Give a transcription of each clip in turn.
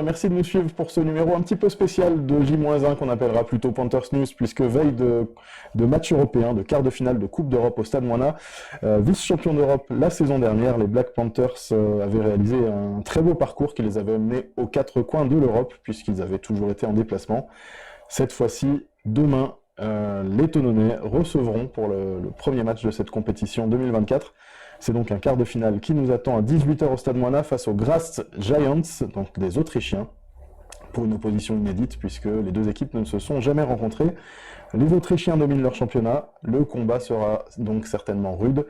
merci de nous suivre pour ce numéro un petit peu spécial de J-1 qu'on appellera plutôt Panthers News, puisque veille de match européen, de quart de finale de Coupe d'Europe au Stade Moina, vice-champion d'Europe la saison dernière, les Black Panthers avaient réalisé un très beau parcours qui les avait menés aux quatre coins de l'Europe, puisqu'ils avaient toujours été en déplacement. Cette fois-ci, demain, les Tononnais recevront pour le premier match de cette compétition 2024. C'est donc un quart de finale qui nous attend à 18h au Stade Moina face aux Graz Giants, donc des Autrichiens, pour une opposition inédite puisque les deux équipes ne se sont jamais rencontrées. Les Autrichiens dominent leur championnat, le combat sera donc certainement rude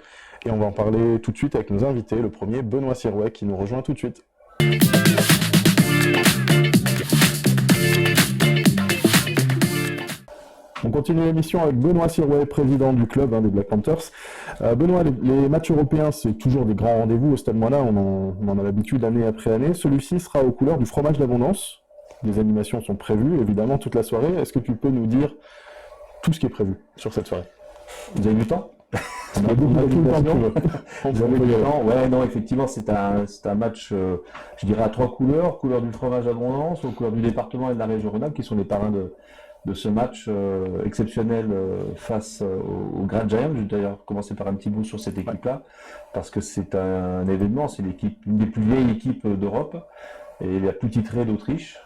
et on va en parler tout de suite avec nos invités. Le premier, Benoît Sirouet, qui nous rejoint tout de suite. On continue l'émission avec Benoît Sirouet, président du club des Black Panthers. Benoît, les matchs européens, c'est toujours des grands rendez-vous au Stade Moina, on en a l'habitude année après année. Celui-ci sera aux couleurs du fromage d'abondance. Des animations sont prévues, évidemment, toute la soirée. Est-ce que tu peux nous dire tout ce qui est prévu sur cette soirée? Vous avez du temps? On a beaucoup de temps. Vous avez du temps? Ouais, non, effectivement, c'est un match, je dirais, à trois couleurs. Couleur du fromage d'abondance, aux couleurs du département et de la région Rhône-Alpes, qui sont les parrains de ce match exceptionnel face aux Graz Giants. Je vais d'ailleurs commencer par un petit bout sur cette équipe-là, parce que c'est un événement, c'est une des plus vieilles équipes d'Europe, et la plus titrée d'Autriche.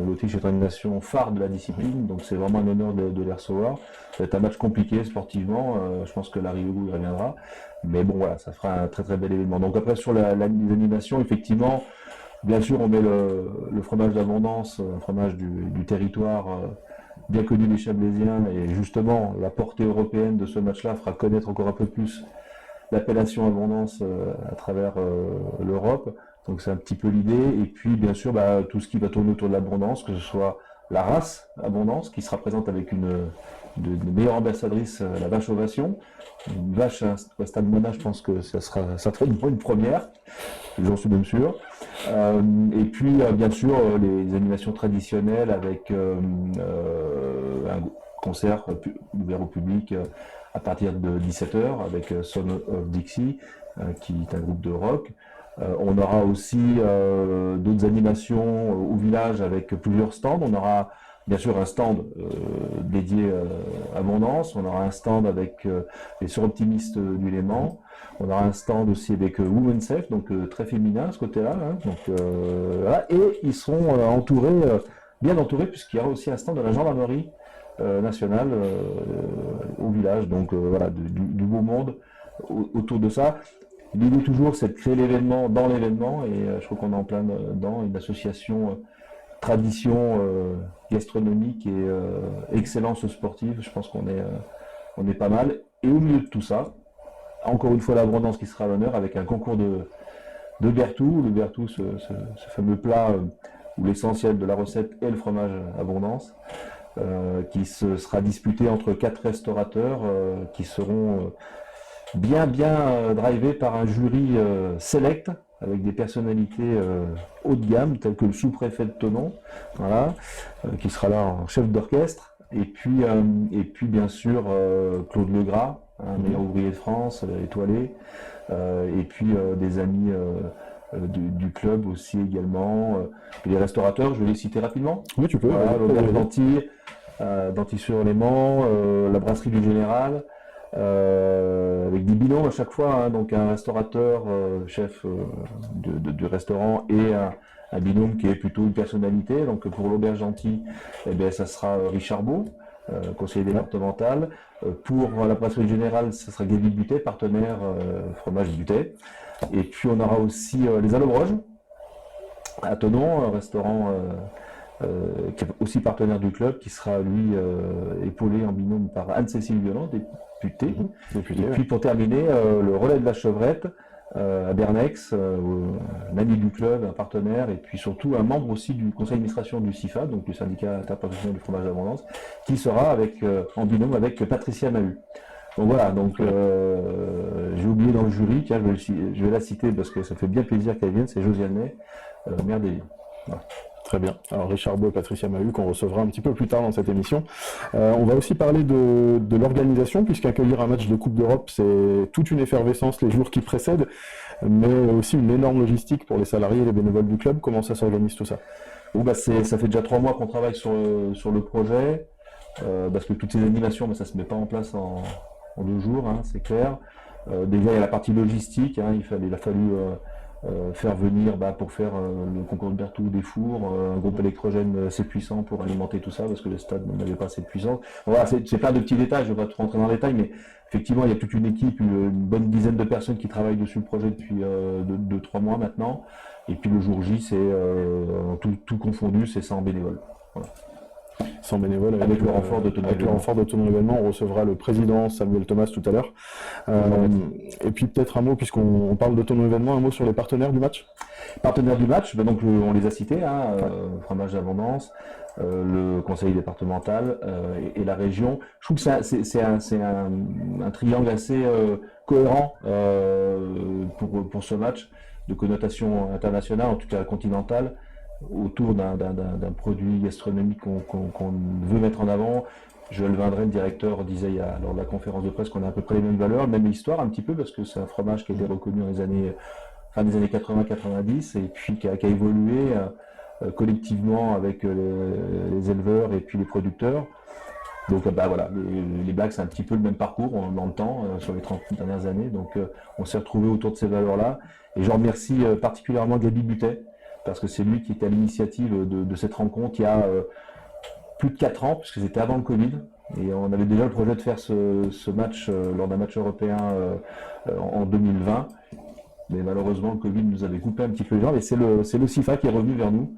L'Autriche est une nation phare de la discipline, donc c'est vraiment un honneur de les recevoir. Ça va être un match compliqué sportivement, je pense que Larry Hugo y reviendra, mais bon voilà, ça fera un très très bel événement. Donc après sur les animations, effectivement, bien sûr on met le fromage d'abondance, un fromage du territoire, bien connu des Chablaisiens, et justement la portée européenne de ce match-là fera connaître encore un peu plus l'appellation abondance à travers l'Europe. Donc c'est un petit peu l'idée, et puis bien sûr tout ce qui va tourner autour de l'abondance, que ce soit la race abondance qui sera présente avec une meilleure ambassadrice, la vache ovation. Une vache au Stade Moina, je pense que ça sera une première, j'en suis même sûr. Et puis bien sûr les animations traditionnelles avec un concert ouvert au public à partir de 17h avec Son of Dixie, qui est un groupe de rock. On aura aussi d'autres animations au village avec plusieurs stands. On aura bien sûr un stand dédié à Abondance. On aura un stand avec les suroptimistes du Léman. On aura un stand aussi avec Women's Safe, donc très féminin ce côté-là. Donc, voilà. Et ils seront bien entourés, puisqu'il y aura aussi un stand de la gendarmerie nationale au village. Donc voilà, du beau monde autour de ça. L'idée toujours, c'est de créer l'événement dans l'événement, et je crois qu'on est en plein dans une association tradition gastronomique et excellence sportive. Je pense qu'on est pas mal. Et au milieu de tout ça, encore une fois l'abondance qui sera à l'honneur avec un concours de Bertou. Le Bertou, ce fameux plat où l'essentiel de la recette est le fromage abondance, qui sera disputé entre 4 restaurateurs qui seront bien drivé par un jury select avec des personnalités haut de gamme telles que le sous-préfet de Thonon, voilà, qui sera là en chef d'orchestre, et puis bien sûr Claude Legras, meilleur ouvrier de France, étoilé, et puis des amis du club aussi également, et les restaurateurs, je vais les citer rapidement. Oui, tu peux. Voilà, l'auberge d'Antilly-sur-Léman, la brasserie du Général, avec des binômes à chaque fois, donc un restaurateur, chef du restaurant, et un binôme qui est plutôt une personnalité. Donc pour l'auberge d'Antilly, ça sera Richard Beau, conseiller départemental. Pour la brasserie générale, ça sera Gaby Butet, partenaire fromage Butet. Et puis on aura aussi les Allobroges à Thonon, un restaurant qui est aussi partenaire du club, qui sera lui épaulé en binôme par Anne-Cécile Violent, députée. Et puis pour terminer, le relais de la Chevrette à Bernex, un ami du club, un partenaire, et puis surtout un membre aussi du conseil d'administration du CIFA, donc du syndicat interprofessionnel du fromage d'abondance, qui sera en binôme avec Patricia Mahut. Donc voilà, j'ai oublié dans le jury, tiens, je vais la citer parce que ça fait bien plaisir qu'elle vienne, c'est Josiane Ney, maire des Liens. Voilà. Très bien. Alors Richard Beau et Patricia Mahut qu'on recevra un petit peu plus tard dans cette émission. On va aussi parler de l'organisation, puisqu'accueillir un match de Coupe d'Europe, c'est toute une effervescence les jours qui précèdent, mais aussi une énorme logistique pour les salariés et les bénévoles du club. Comment ça s'organise tout ça? Bon, bah, ça fait déjà 3 mois qu'on travaille sur le projet, parce que toutes ces animations, bah, ça se met pas en place en 2 jours, hein, c'est clair. Déjà, il y a la partie logistique, hein, il a fallu faire venir pour faire le concours de Berthoud des fours, un groupe électrogène assez puissant pour alimenter tout ça, parce que le stade n'avait pas assez de puissance. Voilà, c'est plein de petits détails, je ne vais pas trop rentrer dans les détails, mais effectivement, il y a toute une équipe, une bonne dizaine de personnes qui travaillent dessus le projet depuis 2-3 mois maintenant. Et puis le jour J, c'est tout confondu, c'est 100 bénévoles. Voilà. 100 bénévoles avec le renfort de ton avec le renfort de ton événement. On recevra le président Samuel Thomas tout à l'heure. Et puis peut-être un mot, puisqu'on parle de ton événement, un mot sur les partenaires du match. Partenaires du match, donc on les a cités, hein, Fromage d'Abondance, le conseil départemental et la région. Je trouve que c'est un triangle assez cohérent pour ce match, de connotation internationale, en tout cas continentale, autour d'un produit gastronomique qu'on veut mettre en avant. Joël Vindret, le directeur, disait lors de la conférence de presse qu'on a à peu près les mêmes valeurs, même histoire un petit peu, parce que c'est un fromage qui a été reconnu dans les années fin des années 80-90 et puis qui a évolué collectivement avec les éleveurs et puis les producteurs. Donc voilà, les Blacks, c'est un petit peu le même parcours dans le temps, sur les 30 dernières années. Donc on s'est retrouvé autour de ces valeurs-là. Et je remercie particulièrement Gaby Butet, parce que c'est lui qui était à l'initiative de cette rencontre il y a plus de 4 ans, puisque c'était avant le Covid. Et on avait déjà le projet de faire ce match lors d'un match européen en 2020. Mais malheureusement, le Covid nous avait coupé un petit peu les jambes. Et c'est le CIFA qui est revenu vers nous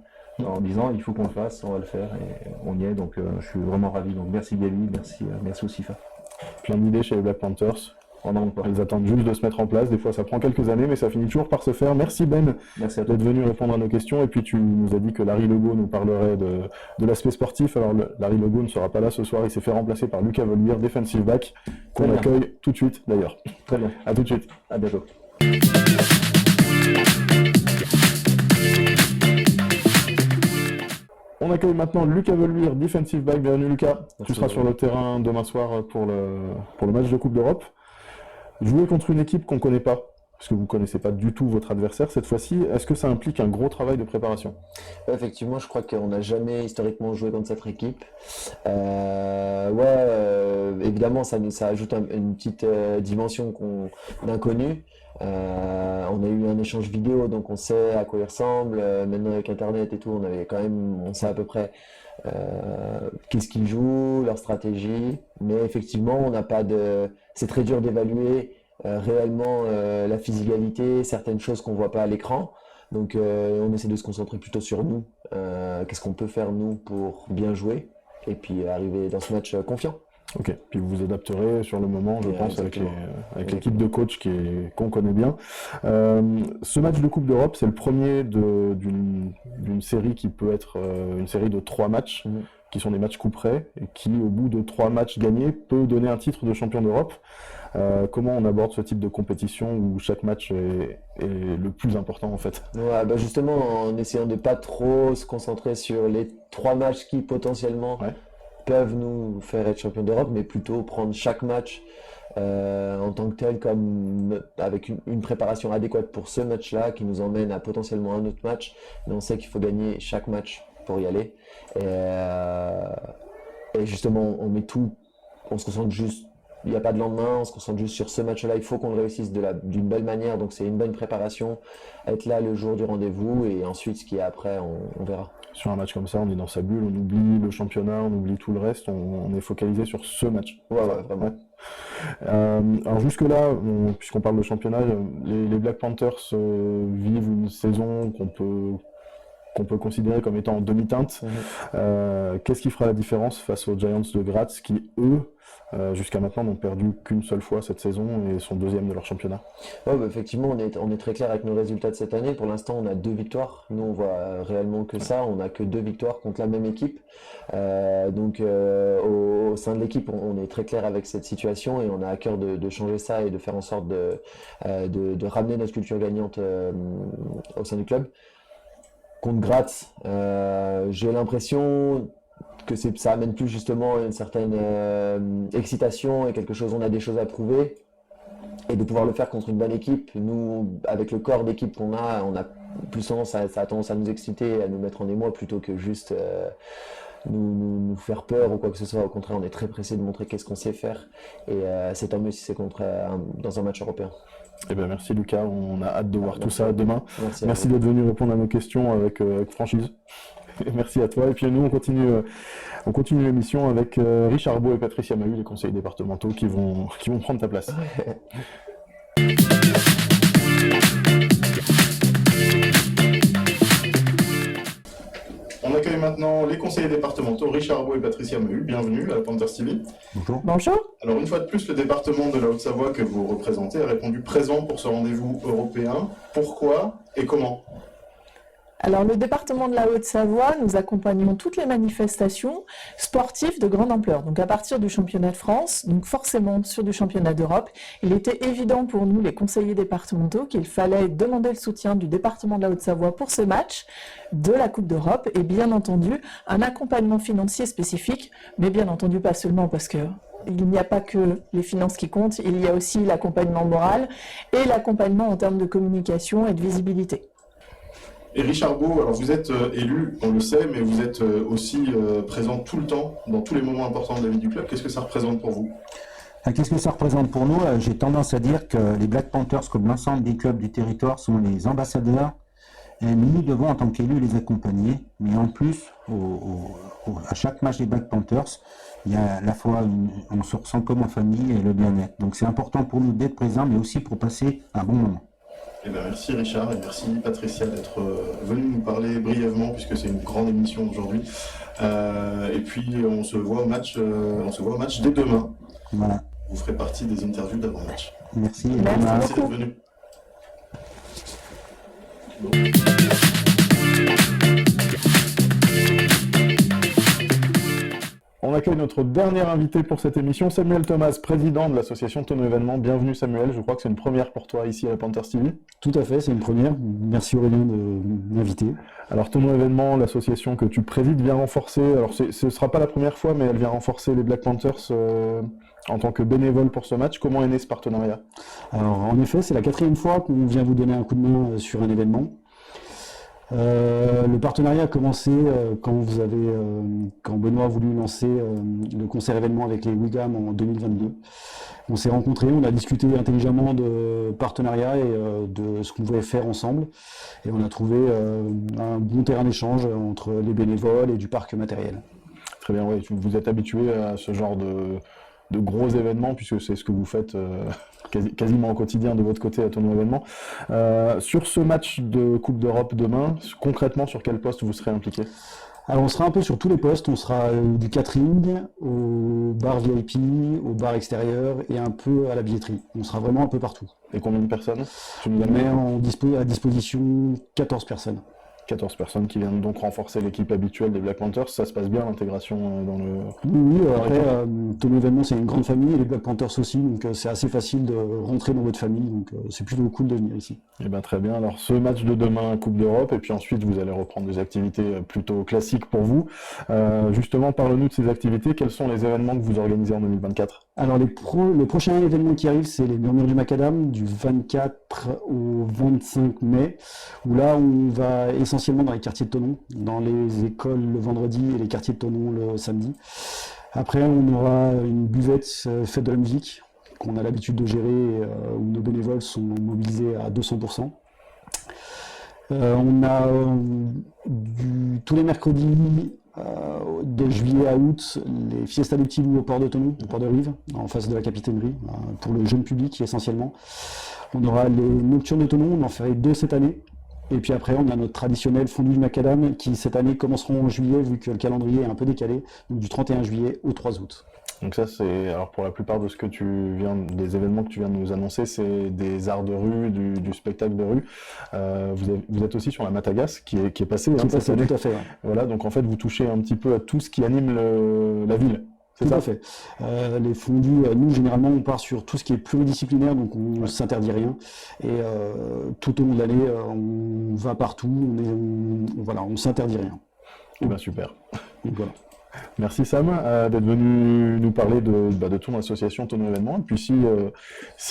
en disant il faut qu'on le fasse, on va le faire. Et on y est. Donc je suis vraiment ravi. Donc merci Gaby, merci au CIFA. Plein d'idées chez les Black Panthers. Ils attendent juste de se mettre en place. Des fois, ça prend quelques années, mais ça finit toujours par se faire. Merci Ben d'être venu répondre à nos questions. Et puis, tu nous as dit que Larry Legault nous parlerait de l'aspect sportif. Alors, Larry Legault ne sera pas là ce soir. Il s'est fait remplacer par Lucas Volluire, defensive back, qu'on accueille tout de suite d'ailleurs. Très bien. À tout de suite. À bientôt. On accueille maintenant Lucas Volluire, defensive back. Bienvenue Lucas. Merci, tu seras sur le terrain demain soir pour le match de Coupe d'Europe. Jouer contre une équipe qu'on ne connaît pas, parce que vous ne connaissez pas du tout votre adversaire cette fois-ci, est-ce que ça implique un gros travail de préparation? Effectivement, je crois qu'on n'a jamais historiquement joué contre cette équipe. Évidemment, ça ajoute une petite dimension d'inconnu. On a eu un échange vidéo, donc on sait à quoi il ressemble. Maintenant avec Internet et tout, on sait à peu près qu'est-ce qu'ils jouent, leur stratégie. Mais effectivement, c'est très dur d'évaluer réellement la physicalité, certaines choses qu'on voit pas à l'écran. Donc on essaie de se concentrer plutôt sur nous. Qu'est-ce qu'on peut faire nous pour bien jouer et puis arriver dans ce match confiant. Ok, puis vous vous adapterez sur le moment, je pense, avec l'équipe de coach qu'on connaît bien. Ce match de Coupe d'Europe, c'est le premier d'une série qui peut être une série de 3 matchs, qui sont des matchs coup près, et qui, au bout de 3 matchs gagnés, peut donner un titre de champion d'Europe. Comment on aborde ce type de compétition où chaque match est le plus important en fait? Ouais, justement, en essayant de pas trop se concentrer sur les 3 matchs qui potentiellement peuvent nous faire être champion d'Europe, mais plutôt prendre chaque match en tant que tel, comme avec une préparation adéquate pour ce match-là, qui nous emmène à potentiellement un autre match. Mais on sait qu'il faut gagner chaque match pour y aller. Et justement, on met tout, on se concentre juste. Il n'y a pas de lendemain, on se concentre juste sur ce match-là. Il faut qu'on le réussisse d'une belle manière. Donc c'est une bonne préparation, être là le jour du rendez-vous, et ensuite ce qui est après, on verra. Sur un match comme ça, on est dans sa bulle, on oublie le championnat, on oublie tout le reste, on est focalisé sur ce match. Ouais, vraiment. Alors jusque-là, puisqu'on parle de championnat, les Black Panthers vivent une saison qu'on peut considérer comme étant en demi-teinte. Qu'est-ce qui fera la différence face aux Giants de Graz qui, eux, jusqu'à maintenant, n'ont perdu qu'une seule fois cette saison et sont deuxième de leur championnat? Effectivement, on est très clair avec nos résultats de cette année. Pour l'instant, on a 2 victoires. Nous, on voit réellement que ça. On n'a que 2 victoires contre la même équipe. Au sein de l'équipe, on est très clair avec cette situation et on a à cœur de changer ça et de faire en sorte de ramener notre culture gagnante au sein du club. Contre Graz, j'ai l'impression que ça amène plus justement une certaine excitation et quelque chose, on a des choses à prouver, et de pouvoir le faire contre une bonne équipe. Nous, avec le corps d'équipe qu'on a, on a plus souvent ça a tendance à nous exciter, à nous mettre en émoi plutôt que juste nous faire peur ou quoi que ce soit. Au contraire, on est très pressé de montrer qu'est-ce qu'on sait faire et c'est tant mieux si c'est dans un match européen. Eh ben, merci Lucas, on a hâte de voir tout ça demain. Merci d'être venu répondre à nos questions avec franchise. Merci à toi. Et puis nous, on continue l'émission avec Richard Beau et Patricia Mahut, les conseillers départementaux qui vont prendre ta place. On accueille maintenant les conseillers départementaux Richard Beau et Patricia Mahut. Bienvenue à la Panthers TV. Bonjour. Bonjour. Alors une fois de plus, le département de la Haute-Savoie que vous représentez a répondu présent pour ce rendez-vous européen. Pourquoi et comment ? Alors, le département de la Haute-Savoie, nous accompagnons toutes les manifestations sportives de grande ampleur. Donc, à partir du championnat de France, donc forcément sur du championnat d'Europe, il était évident pour nous, les conseillers départementaux, qu'il fallait demander le soutien du département de la Haute-Savoie pour ce match de la Coupe d'Europe et bien entendu, un accompagnement financier spécifique, mais bien entendu pas seulement parce que il n'y a pas que les finances qui comptent, il y a aussi l'accompagnement moral et l'accompagnement en termes de communication et de visibilité. Et Richard Beau, alors vous êtes élu, on le sait, mais vous êtes aussi présent tout le temps, dans tous les moments importants de la vie du club. Qu'est-ce que ça représente pour vous ? Qu'est-ce que ça représente pour nous? J'ai tendance à dire que les Black Panthers, comme l'ensemble des clubs du territoire, sont les ambassadeurs. Et nous devons, en tant qu'élus, les accompagner. Mais en plus, à chaque match des Black Panthers, il y a à la fois, on se ressent comme en famille et le bien-être. Donc c'est important pour nous d'être présents, mais aussi pour passer un bon moment. Eh bien, merci Richard et merci Patricia d'être venu nous parler brièvement puisque c'est une grande émission aujourd'hui. Et puis on se voit au match dès demain. Voilà. Vous ferez partie des interviews d'avant-match. Merci. Merci d'être venu. On accueille notre dernier invité pour cette émission, Samuel Thomas, président de l'association Tonneau Événement. Bienvenue Samuel, je crois que c'est une première pour toi ici à la Panthers TV. Tout à fait, c'est une première. Merci Aurélien de m'inviter. Alors Tonneau Événement, l'association que tu présides, vient renforcer, alors ce ne sera pas la première fois, mais elle vient renforcer les Black Panthers en tant que bénévole pour ce match. Comment est né ce partenariat ? Alors en effet, c'est la 4e fois qu'on vient vous donner un coup de main sur un événement. Le partenariat a commencé quand Benoît a voulu lancer le concert événement avec les Wigham en 2022. On s'est rencontrés, on a discuté intelligemment de partenariat et de ce qu'on pouvait faire ensemble. Et on a trouvé un bon terrain d'échange entre les bénévoles et du parc matériel. Très bien, oui. Vous êtes habitué à ce genre de gros événements, puisque c'est ce que vous faites quasiment au quotidien de votre côté à Tonneau Événement. Sur ce match de Coupe d'Europe demain, concrètement, sur quel poste vous serez impliqué ? Alors on sera un peu sur tous les postes, on sera du catering, au bar VIP, au bar extérieur et un peu à la billetterie. On sera vraiment un peu partout. Et combien de personnes ? On met à disposition 14 personnes. 14 personnes qui viennent donc renforcer l'équipe habituelle des Black Panthers. Ça se passe bien l'intégration dans le... Oui, après, Tonneau Événement c'est une grande famille et les Black Panthers aussi, donc c'est assez facile de rentrer dans votre famille, donc c'est plutôt cool de venir ici. Eh bien très bien, alors ce match de demain, Coupe d'Europe, et puis ensuite vous allez reprendre des activités plutôt classiques pour vous. Justement, parle-nous de ces activités, quels sont les événements que vous organisez en 2024 ? Alors le prochain événement qui arrive, c'est les Murmures du Macadam, du 24 au 25 mai, où là on va essentiellement dans les quartiers de Thonon, dans les écoles le vendredi et les quartiers de Thonon le samedi. Après on aura une buvette fête de la musique, qu'on a l'habitude de gérer, où nos bénévoles sont mobilisés à 200%. On a tous les mercredis, de juillet à août, les fiestas du Petit Loup au port de Thonon, au port de Rive, en face de la capitainerie, pour le jeune public essentiellement. On aura les nocturnes de Thonon, on en ferait 2 cette année. Et puis après, on a notre traditionnel fondu du macadam qui cette année commenceront en juillet, vu que le calendrier est un peu décalé, donc du 31 juillet au 3 août. Donc ça, c'est, alors pour la plupart de des événements que tu viens de nous annoncer, c'est des arts de rue, du spectacle de rue. Vous êtes aussi sur la Matagas qui est passée. Qui est passée, tout à fait. Ouais. Voilà, donc en fait, vous touchez un petit peu à tout ce qui anime la ville. C'est tout à fait. Les fondus, nous, généralement, on part sur tout ce qui est pluridisciplinaire, donc on ne s'interdit rien. Et tout au long de l'année, on va partout, on ne s'interdit rien. Eh bien, super. Donc, voilà. Merci Sam d'être venu nous parler de ton association, ton événement. Et puis si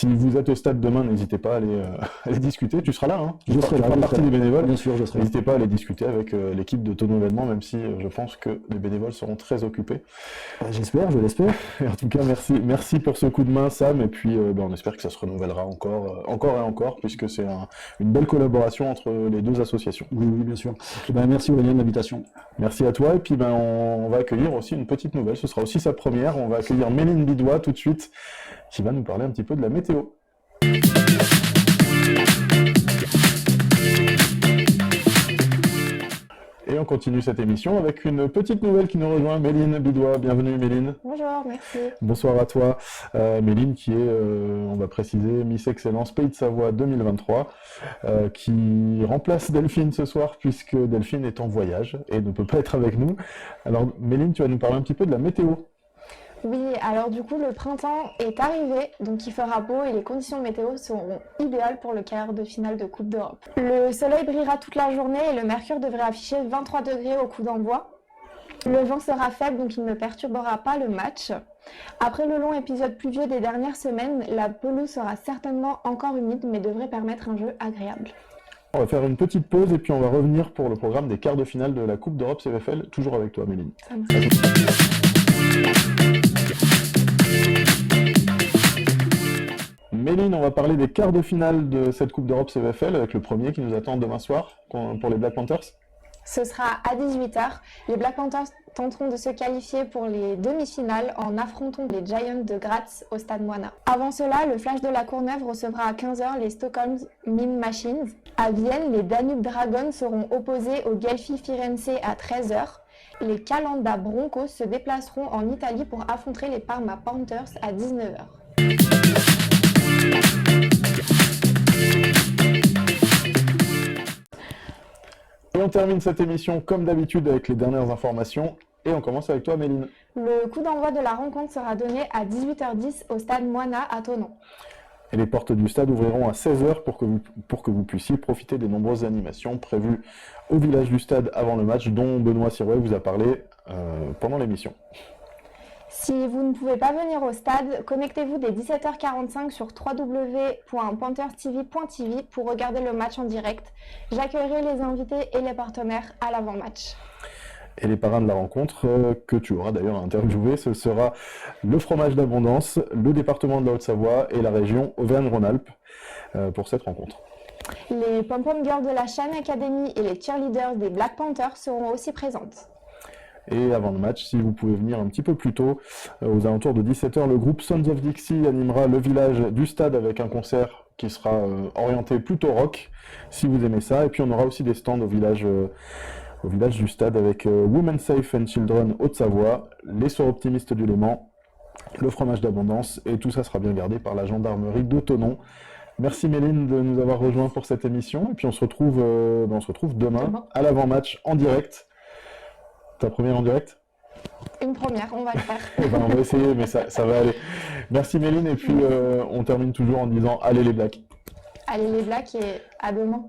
vous êtes au stade demain, n'hésitez pas à aller discuter. Tu seras là, hein? Je serai Tu là, feras je partie serai des là. bénévoles. Bien sûr, je serai là. N'hésitez pas à aller discuter avec l'équipe de ton événement, même si je pense que les bénévoles seront très occupés. J'espère, je l'espère. Et en tout cas, merci pour ce coup de main, Sam. Et puis on espère que ça se renouvellera encore et encore, puisque c'est une belle collaboration entre les deux associations. Oui, oui, bien sûr. Merci Aurélien de l'invitation. Merci à toi. Et puis on va accueillir aussi une petite nouvelle. Ce sera aussi sa première. On va accueillir Méline Bidois tout de suite, qui va nous parler un petit peu de la météo. Et on continue cette émission avec une petite nouvelle qui nous rejoint, Méline Bidois. Bienvenue Méline. Bonjour, merci. Bonsoir à toi. Méline qui est, on va préciser, Miss Excellence Pays de Savoie 2023, qui remplace Delphine ce soir puisque Delphine est en voyage et ne peut pas être avec nous. Alors Méline, tu vas nous parler un petit peu de la météo. Oui, alors du coup, le printemps est arrivé, donc il fera beau et les conditions météo seront idéales pour le quart de finale de Coupe d'Europe. Le soleil brillera toute la journée et le mercure devrait afficher 23 degrés au coup d'envoi. Le vent sera faible, donc il ne perturbera pas le match. Après le long épisode pluvieux des dernières semaines, la pelouse sera certainement encore humide, mais devrait permettre un jeu agréable. On va faire une petite pause et puis on va revenir pour le programme des quarts de finale de la Coupe d'Europe CVFL, toujours avec toi Méline. Ça marche. Méline, on va parler des quarts de finale de cette Coupe d'Europe CVFL avec le premier qui nous attend demain soir pour les Black Panthers. Ce sera à 18h. Les Black Panthers tenteront de se qualifier pour les demi-finales en affrontant les Giants de Graz au Stade Moina. Avant cela, le Flash de la Courneuve recevra à 15h les Stockholm Mean Machines. À Vienne, les Danube Dragons seront opposés aux Gelfi Firenze à 13h. Les Calanda Broncos se déplaceront en Italie pour affronter les Parma Panthers à 19h. Et on termine cette émission comme d'habitude avec les dernières informations. Et on commence avec toi Méline. Le coup d'envoi de la rencontre sera donné à 18h10 au Stade Moina à Thonon. Et les portes du stade ouvriront à 16h pour que vous puissiez profiter des nombreuses animations prévues au village du stade avant le match, dont Benoît Sirouet vous a parlé pendant l'émission. Si vous ne pouvez pas venir au stade, connectez-vous dès 17h45 sur www.pantherstv.tv pour regarder le match en direct. J'accueillerai les invités et les partenaires à l'avant-match. Et les parrains de la rencontre, que tu auras d'ailleurs interviewé, ce sera le fromage d'Abondance, le département de la Haute-Savoie et la région Auvergne-Rhône-Alpes pour cette rencontre. Les Pom-Pom Girls de la Shine Academy et les cheerleaders des Black Panthers seront aussi présentes. Et avant le match, si vous pouvez venir un petit peu plus tôt, aux alentours de 17h, le groupe Sons of Dixie animera le village du stade avec un concert qui sera orienté plutôt rock, si vous aimez ça. Et puis on aura aussi des stands au village du stade avec Women Safe and Children Haute-Savoie, les Soirs optimistes du Léman, le fromage d'Abondance, et tout ça sera bien gardé par la gendarmerie de Thonon. Merci Méline de nous avoir rejoints pour cette émission, et puis on se retrouve demain à l'avant-match en direct. Ta première en direct ? Une première, on va le faire. On va essayer, mais ça va aller. Merci Méline, et puis on termine toujours en disant « Allez les Blacks !» Allez les Blacks et à demain.